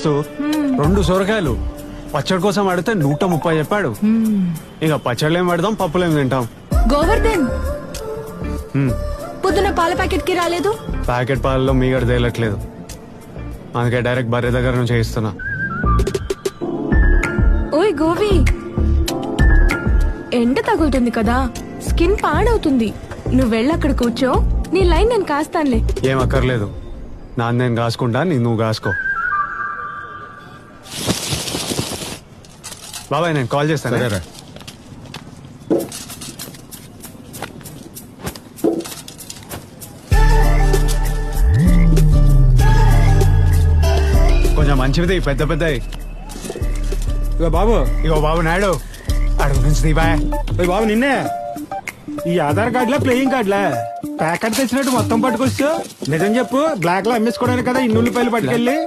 2 సొరకాయలు పచ్చడి కోసం అడిగితే 130 చెప్పాడు. ఇక పచ్చళ్ళు ఏం పడదాం, పప్పులు ఏం తింటాం. గోవర్ధన్ పొద్దున పాల ప్యాకెట్ కి రాలేదు. ప్యాకెట్ పాలలో మీగడ తేలట్లేదు, అందుకే డైరెక్ట్ బర్రె దగ్గర నుంచి చేయిస్తున్నా. ఓయ్ గోవి, ఎండ తగులుతుంది కదా, స్కిన్ పాడవుతుంది. నువ్వు వెళ్ళి అక్కడ కూర్చో, నీ లైన్ నేను కాస్తానులే. ఏం అక్కర్లేదు, నాన్న నేను కాసుకుంటా, నువ్వు కాసుకో. బాబాయ్ నేను కాల్ చేస్తాను. కొంచెం మంచిది, పెద్ద పెద్దవి. ఇగో బాబు, ఇగో బాబు నాయుడు, అడుగు నుంచి దీపాయ్. ఓయ్ బాబు నిన్నే. ఈ ఆధార్ కార్డులా ప్లేయింగ్ కార్డులా ప్యాకెట్ తెచ్చినట్టు మొత్తం పట్టుకొచ్చు. నిజం చెప్పు, బ్లాక్ లో అమ్మేసుకోవడానికి కదా ఇన్ని ఉల్లిపాయలు పట్టుకెళ్ళి.